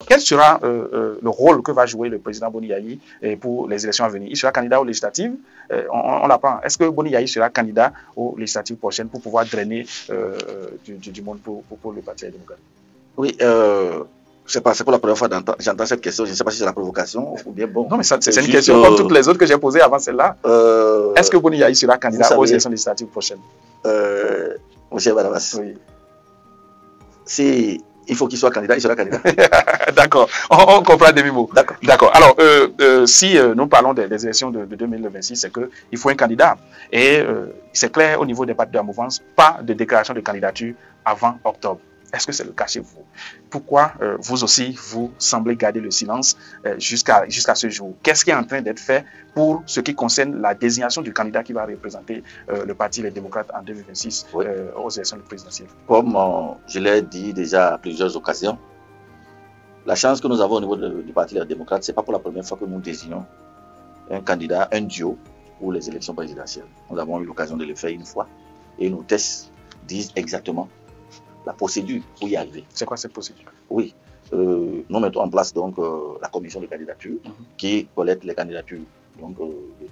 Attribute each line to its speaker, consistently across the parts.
Speaker 1: Quel sera le rôle que va jouer le président Boni Yayi pour les élections à venir? Il sera candidat aux législatives, on l'apprend. Est-ce que Boni Yayi sera candidat aux législatives prochaines pour pouvoir drainer du monde pour le Parti démocrate?
Speaker 2: Oui, c'est pas la première fois que j'entends cette question. Je ne sais pas si c'est la provocation ou bien bon.
Speaker 1: Non, mais c'est une question comme toutes les autres que j'ai posées avant celle-là. Est-ce que Boni Yayi sera candidat aux élections législatives prochaines?
Speaker 2: Monsieur Barabas, oui. Si il faut qu'il soit candidat, il sera candidat.
Speaker 1: D'accord, on comprend demi-mot. D'accord. Alors, si nous parlons des élections de 2026, c'est qu'il faut un candidat. Et c'est clair au niveau des partis de la mouvance, pas de déclaration de candidature avant octobre. Est-ce que c'est le cas chez vous? Pourquoi vous aussi, vous semblez garder le silence jusqu'à ce jour? Qu'est-ce qui est en train d'être fait pour ce qui concerne la désignation du candidat qui va représenter le Parti Les Démocrates en 2026 oui. Aux élections présidentielles?
Speaker 2: Comme je l'ai dit déjà à plusieurs occasions, la chance que nous avons au niveau du Parti Les Démocrates, ce n'est pas pour la première fois que nous désignons un candidat, un duo pour les élections présidentielles. Nous avons eu l'occasion de le faire une fois et nos tests disent exactement la procédure pour y arriver.
Speaker 1: C'est quoi cette procédure?
Speaker 2: Oui, nous mettons en place donc la commission de candidature qui collecte les candidatures. Donc,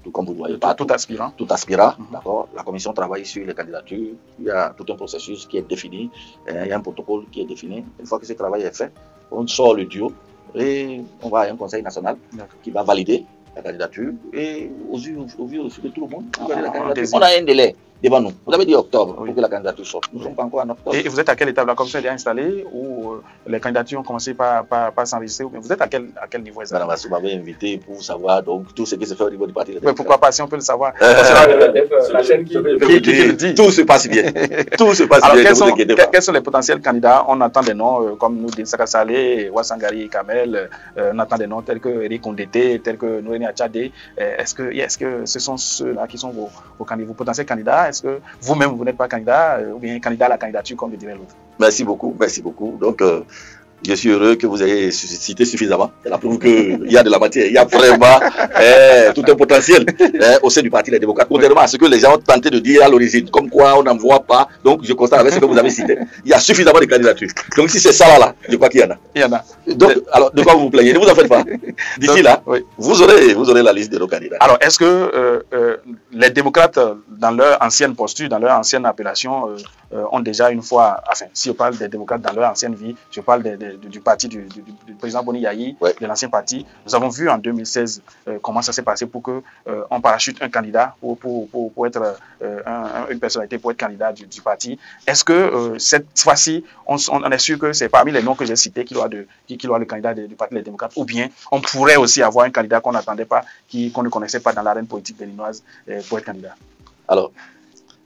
Speaker 2: tout comme vous le voyez,
Speaker 1: tout aspirant.
Speaker 2: Tout aspirant, d'accord. La commission travaille sur les candidatures. Il y a tout un processus qui est défini. Il y a un protocole qui est défini. Une fois que ce travail est fait, on sort le duo et on va à un conseil national qui va valider la candidature. Et au vu de tout le monde, on a un délai devant nous. Vous avez dit octobre pour que la candidature sorte. Nous ne sommes pas encore en octobre.
Speaker 1: Et vous êtes à quelle étape? La commission est déjà installée ou les candidatures ont commencé par s'enregistrer? Vous êtes à quel niveau exactement?
Speaker 2: Vous m'avez invité pour savoir donc, tout ce qui se fait au niveau du parti.
Speaker 1: Mais pourquoi pas, si on peut le savoir? La chaîne qui le dit.
Speaker 2: Tout se passe bien. Tout se passe bien.
Speaker 1: Quels sont les potentiels candidats? On entend des noms comme nous, Saka Saleh, Wassangari Kamel. On entend des noms tels que Eric Kondete, tels que Noémie Achade. Est-ce que ce sont ceux-là qui sont vos potentiels candidats? Est-ce que vous-même, vous n'êtes pas candidat ou bien candidat à la candidature, comme le dirait l'autre?
Speaker 2: Merci beaucoup, merci beaucoup. Donc, je suis heureux que vous ayez cité suffisamment. Ça prouve qu'il y a de la matière, il y a vraiment tout un potentiel au sein du Parti Les Démocrates. Contrairement à ce que les gens ont tenté de dire à l'origine, comme quoi on n'en voit pas. Donc, je constate avec ce que vous avez cité, il y a suffisamment de candidatures. Donc, si c'est ça là, je crois qu'il y en a.
Speaker 1: Il y en a.
Speaker 2: Donc, alors, de quoi vous vous plaignez? Ne vous en faites pas. D'ici là, oui. vous aurez la liste de nos candidats.
Speaker 1: Alors, est-ce que les démocrates, dans leur ancienne posture, dans leur ancienne appellation, ont déjà une fois, enfin, si je parle des démocrates dans leur ancienne vie, je parle du parti du président Boni Yayi, ouais. de l'ancien parti. Nous avons vu en 2016 comment ça s'est passé pour qu'on parachute un candidat pour être une personnalité, pour être candidat du parti. Est-ce que cette fois-ci, on est sûr que c'est parmi les noms que j'ai cités qui doit le candidat du Parti des démocrates, ou bien on pourrait aussi avoir un candidat qu'on n'attendait pas, qu'on ne connaissait pas dans l'arène politique béninoise pour être candidat?
Speaker 2: Alors,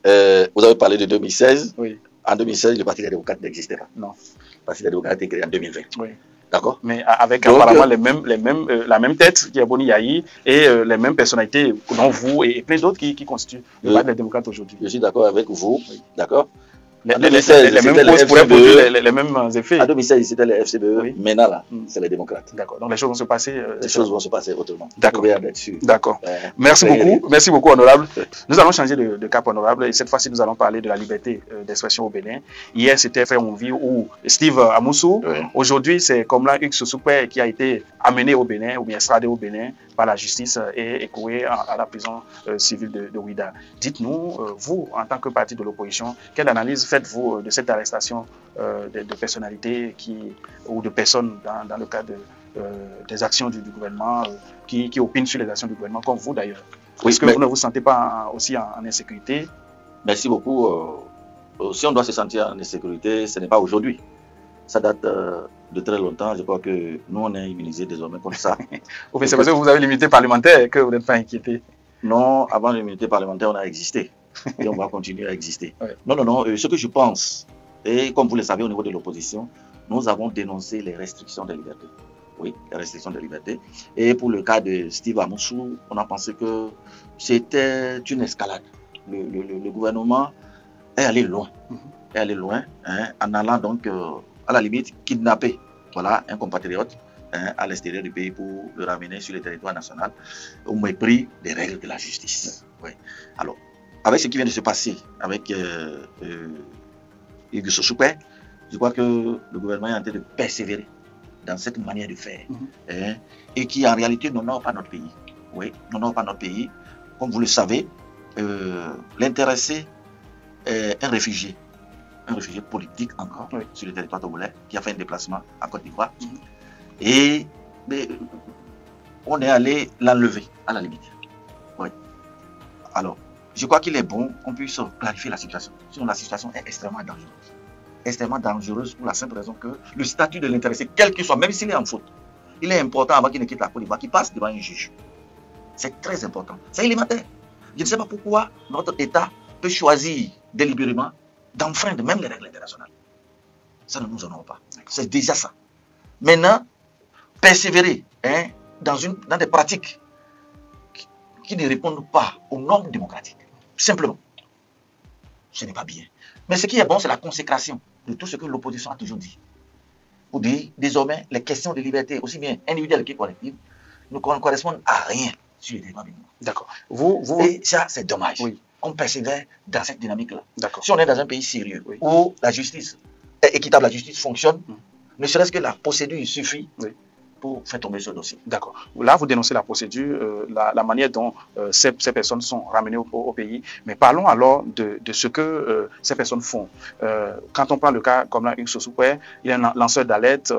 Speaker 2: vous avez parlé de 2016.
Speaker 1: Oui.
Speaker 2: En 2016, le Parti des démocrates n'existait pas.
Speaker 1: Non.
Speaker 2: Le Parti des démocrates a été créé en 2020.
Speaker 1: Oui.
Speaker 2: D'accord.
Speaker 1: Mais avec donc, apparemment la même tête qui est Boni Yayi et les mêmes personnalités, dont vous et plein d'autres qui constituent le Parti des démocrates aujourd'hui.
Speaker 2: Je suis d'accord avec vous. Oui. D'accord.
Speaker 1: Les mêmes causes pourraient produire les mêmes effets.
Speaker 2: En 2016, c'était le FCBE. Oui. Maintenant, là, c'est les démocrates.
Speaker 1: D'accord. Donc, les choses vont se passer.
Speaker 2: Les choses vont se passer autrement.
Speaker 1: D'accord. D'accord. Merci beaucoup. Merci beaucoup, honorable. Nous allons changer de cap, honorable. Et cette fois-ci, nous allons parler de la liberté d'expression au Bénin. Hier, c'était Frère Onvi ou Steve Amoussou. Oui. Aujourd'hui, c'est Komla Hugues Soussoupé qui a été amené au Bénin ou bien extradé au Bénin par la justice et écoué à la prison civile de Ouida. Dites-nous, vous, en tant que parti de l'opposition, quelle analyse faites-vous de cette arrestation de personnalités ou de personnes dans le cadre des actions du gouvernement qui opinent sur les actions du gouvernement, comme vous d'ailleurs? Oui, est-ce que vous ne vous sentez pas aussi en insécurité?
Speaker 2: Merci beaucoup. Si on doit se sentir en insécurité, ce n'est pas aujourd'hui. Ça date de très longtemps. Je crois que nous, on est immunisés désormais comme ça.
Speaker 1: C'est parce que vous avez l'immunité parlementaire que vous n'êtes pas inquiété?
Speaker 2: Non, avant l'immunité parlementaire, on a existé. Et on va continuer à exister. Ouais. Non. Ce que je pense, et comme vous le savez au niveau de l'opposition, nous avons dénoncé les restrictions de liberté. Oui, les restrictions de liberté. Et pour le cas de Steve Amoussou, on a pensé que c'était une escalade. Le gouvernement est allé loin. Est allé loin, en allant donc à la limite kidnapper un compatriote à l'extérieur du pays pour le ramener sur le territoire national au mépris des règles de la justice. Oui. Alors, avec ce qui vient de se passer avec Hugues Soussoupé, je crois que le gouvernement est en train de persévérer dans cette manière de faire, et qui en réalité n'honore pas notre pays. Oui, n'honore pas notre pays. Comme vous le savez, l'intéressé est un réfugié politique encore, sur le territoire togolais, qui a fait un déplacement à Côte d'Ivoire. Et on est allé l'enlever, à la limite. Oui. Alors, je crois qu'il est bon qu'on puisse clarifier la situation. Sinon, la situation est extrêmement dangereuse. Extrêmement dangereuse pour la simple raison que le statut de l'intéressé, quel qu'il soit, même s'il est en faute, il est important avant qu'il ne quitte la Côte d'Ivoire, qu'il passe devant un juge. C'est très important. C'est élémentaire. Je ne sais pas pourquoi notre État peut choisir délibérément d'enfreindre même les règles internationales. Ça ne nous honore pas. C'est déjà ça. Maintenant, persévérer dans des pratiques qui ne répondent pas aux normes démocratiques. Simplement. Ce n'est pas bien. Mais ce qui est bon, c'est la consécration de tout ce que l'opposition a toujours dit. Pour dire, désormais, les questions de liberté, aussi bien individuelles que collectives, ne correspondent à rien sur les débats.
Speaker 1: D'accord.
Speaker 2: Et ça, c'est dommage.
Speaker 1: Oui.
Speaker 2: On persévère dans cette dynamique-là.
Speaker 1: D'accord.
Speaker 2: Si on est dans un pays sérieux, où la justice est équitable, la justice fonctionne, ne serait-ce que la procédure suffit pour faire tomber ce dossier. D'accord.
Speaker 1: Là, vous dénoncez la procédure, la manière dont ces personnes sont ramenées au pays. Mais parlons alors de ce que ces personnes font. Quand on prend le cas comme là, Hugues Sosupé, il est un lanceur d'alerte.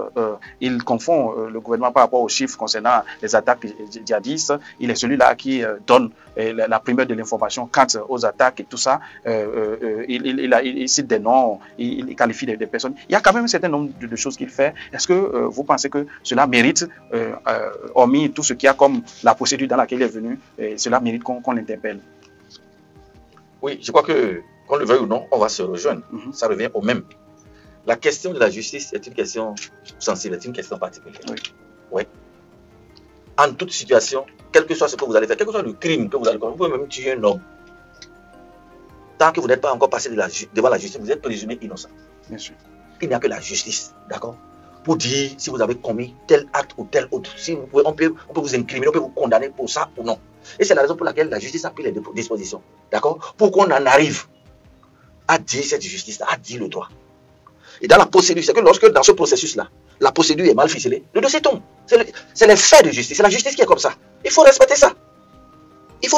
Speaker 1: Il confond le gouvernement par rapport aux chiffres concernant les attaques djihadistes. Il est celui-là qui donne la primeur de l'information quant aux attaques et tout ça. Il cite des noms, il qualifie des personnes. Il y a quand même un certain nombre de choses qu'il fait. Est-ce que vous pensez que cela mérite, hormis tout ce qu'il y a comme la procédure dans laquelle il est venu, cela mérite qu'on l'interpelle?
Speaker 2: Oui, je crois que, qu'on le veuille ou non, on va se rejoindre. Ça revient au même. La question de la justice est une question sensible, est une question particulière. Oui. En toute situation, quel que soit ce que vous allez faire, quel que soit le crime que vous allez commettre, vous pouvez même tuer un homme. Tant que vous n'êtes pas encore passé devant la justice, vous êtes présumé innocent.
Speaker 1: Bien sûr.
Speaker 2: Il n'y a que la justice, d'accord, pour dire si vous avez commis tel acte ou tel autre. Si vous pouvez, on peut vous incriminer, on peut vous condamner pour ça ou non. Et c'est la raison pour laquelle la justice a pris les dispositions, d'accord, pour qu'on en arrive à dire cette justice-là, à dire le droit. Et dans la procédure, c'est que lorsque dans ce processus-là, la procédure est mal ficelée, le dossier tombe. C'est les faits de justice, c'est la justice qui est comme ça. Il faut respecter ça.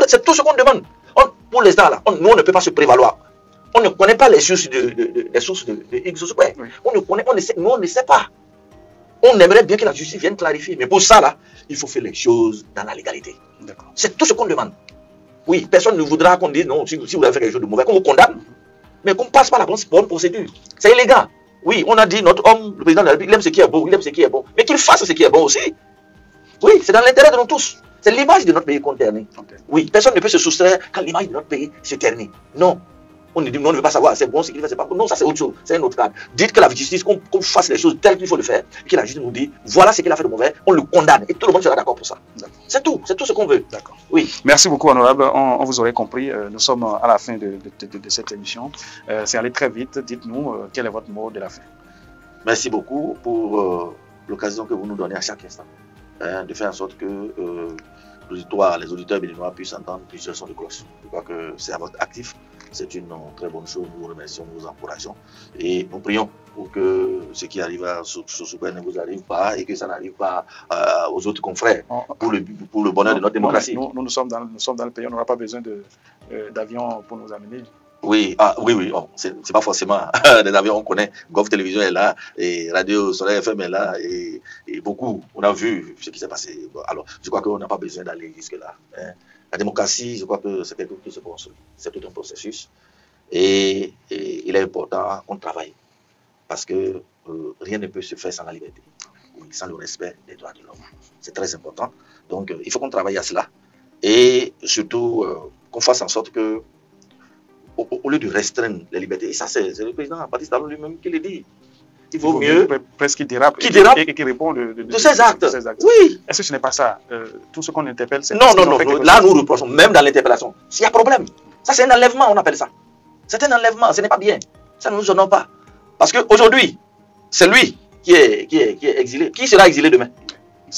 Speaker 2: C'est tout ce qu'on demande. Pour l'instant, là, nous, on ne peut pas se prévaloir. On ne connaît pas les sources de Hugues Sosupé. Nous, on ne sait pas. On aimerait bien que la justice vienne clarifier. Mais pour ça, là, il faut faire les choses dans la légalité. C'est tout ce qu'on demande. Oui, personne ne voudra qu'on dise non, si vous avez fait quelque chose de mauvais, qu'on vous condamne. Mais qu'on passe par la bonne procédure. C'est illégal. Oui, on a dit notre homme, le président de la République, il aime ce qui est beau, il aime ce qui est bon. Mais qu'il fasse ce qui est bon aussi. Oui, c'est dans l'intérêt de nous tous. C'est l'image de notre pays qu'on ternit. Oui, personne ne peut se soustraire quand l'image de notre pays se ternit. Non. On ne dit non, on ne veut pas savoir, c'est bon, ce qu'il fait, c'est pas bon. Non, ça c'est autre chose, c'est un autre cadre. Dites que la justice, qu'on fasse les choses telles qu'il faut le faire, et que la justice nous dit, voilà ce qu'il a fait de mauvais, on le condamne, et tout le monde sera d'accord pour ça. C'est tout ce qu'on veut.
Speaker 1: D'accord. Oui. Merci beaucoup, honorable. On vous aurait compris, nous sommes à la fin de cette émission. C'est allé très vite. Dites-nous, quel est votre mot de la fin? Merci beaucoup pour l'occasion que vous nous donnez à chaque instant, de faire en sorte que les auditeurs béninois puissent entendre plusieurs sons de cloche. Je crois que c'est à votre actif. C'est une très bonne chose. Nous vous remercions, nous vous encourageons. Et nous prions pour que ce qui arrive à Sosupé ne vous arrive pas et que ça n'arrive pas aux autres confrères pour le bonheur de notre démocratie. Nous sommes dans le pays, on n'aura pas besoin d'avions pour nous amener. Oui, oui. Oh, c'est pas forcément des avions, on connaît. Golf Télévision est là, et Radio Soleil FM est là, et beaucoup. On a vu ce qui s'est passé. Bon, alors, je crois qu'on n'a pas besoin d'aller jusque-là. La démocratie, je crois que c'est quelque chose qui se construit. C'est tout un processus. Et il est important qu'on travaille. Parce que rien ne peut se faire sans la liberté, sans le respect des droits de l'homme. C'est très important. Donc, il faut qu'on travaille à cela. Et surtout, qu'on fasse en sorte que au lieu de restreindre les libertés, et ça c'est le président Baptiste Talon lui-même qui le dit, il vaut mieux presque qu'il dérape et qui répond de ses actes. Oui. Est-ce que ce n'est pas ça? Tout ce qu'on interpelle, c'est... Non. Là, nous reprochons, même dans l'interpellation, s'il y a problème, ça c'est un enlèvement, on appelle ça. C'est un enlèvement, ce n'est pas bien. Ça ne nous honore pas. Parce qu'aujourd'hui, c'est lui qui est exilé. Qui sera exilé demain?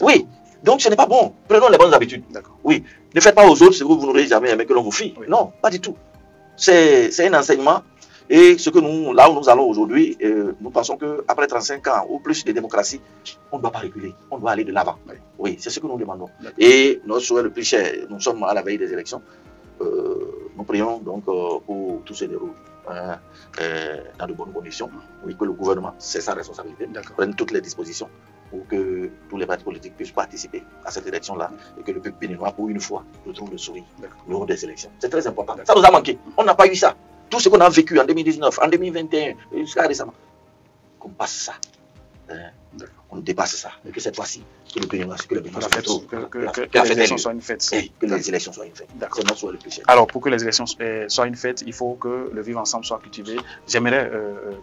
Speaker 1: Oui. Donc ce n'est pas bon. Prenons les bonnes habitudes. Oui. Ne faites pas aux autres ce que vous n'aurez jamais aimé que l'on vous fie. Non, pas du tout. C'est un enseignement
Speaker 2: Et ce que là où nous allons aujourd'hui, nous pensons qu'après 35 ans ou plus de démocratie, on ne doit pas reculer, on doit aller de l'avant. Oui, c'est ce que nous demandons. Et notre souhait le plus cher, nous sommes à la veille des élections, nous prions donc pour tout se déroule dans de bonnes conditions, oui, que le gouvernement, c'est sa responsabilité, prenne toutes les dispositions pour que tous les partis politiques puissent participer à cette élection-là et que le peuple béninois, pour une fois, retrouve le sourire lors des élections. C'est très important. Ça nous a manqué. On n'a pas eu ça. Tout ce qu'on a vécu en 2019, en 2021, jusqu'à récemment, qu'on passe ça. On dépasse ça. Et que cette fois-ci, que le Béninois, que
Speaker 1: les élections soient une fête.
Speaker 2: Que les élections soient une fête. C'est notre souhait le plus cher.
Speaker 1: Alors, pour que les élections soient une fête, il faut que le vivre ensemble soit cultivé. J'aimerais,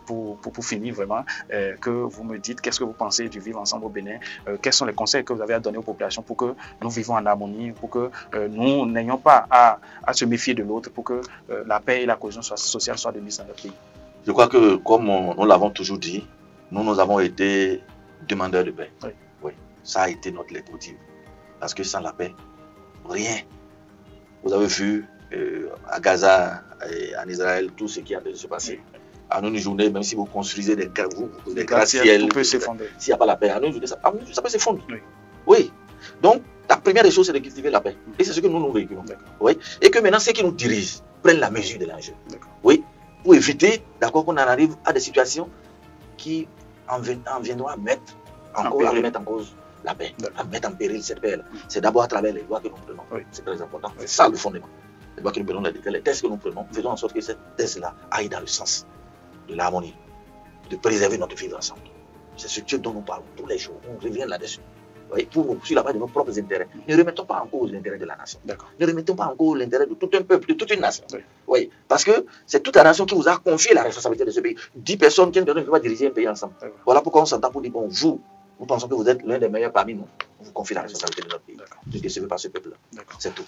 Speaker 1: pour finir vraiment, que vous me dites qu'est-ce que vous pensez du vivre ensemble au Bénin, quels sont les conseils que vous avez à donner aux populations pour que nous vivons en harmonie, pour que nous n'ayons pas à se méfier de l'autre, pour que la paix et la cohésion sociale soient de mise dans notre pays.
Speaker 2: Je crois que, comme nous l'avons toujours dit, nous avons été demandeurs de paix. Oui. Ça a été notre leitmotiv. Parce que sans la paix, rien. Vous avez vu à Gaza et en Israël tout ce qui a de se passer. En une journée, même si vous construisez des gratte-ciels,
Speaker 1: tout peut s'effondrer.
Speaker 2: S'il n'y a pas la paix, en une journée, ça peut s'effondrer. Oui. Donc, la première des choses, c'est de cultiver la paix. Et c'est ce que nous véhiculons. Oui. Et que maintenant, ceux qui nous dirigent prennent la mesure de l'enjeu. Oui. Pour éviter, d'accord, qu'on en arrive à des situations qui en viendront à remettre en cause la paix, à mettre en péril cette paix-là. C'est d'abord à travers les lois que nous prenons. C'est très important. C'est ça le fondement. Les lois que nous prenons, les tests que nous prenons, faisons en sorte que ces tests-là aillent dans le sens de l'harmonie, de préserver notre vivre ensemble. C'est ce dont nous parlons tous les jours. On revient là-dessus. Sur la base de nos propres intérêts. Ne remettons pas en cause l'intérêt de la nation. Ne remettons pas en cause l'intérêt de tout un peuple, de toute une nation. Oui. Parce que c'est toute la nation qui vous a confié la responsabilité de ce pays. 10 personnes, 15 personnes ne peuvent pas diriger un pays ensemble. Voilà pourquoi on s'entend pour dire, bon, vous pensez que vous êtes l'un des meilleurs parmi nous. On vous confie la responsabilité de notre pays. De ce que ce n'est pas ce peuple-là. C'est tout.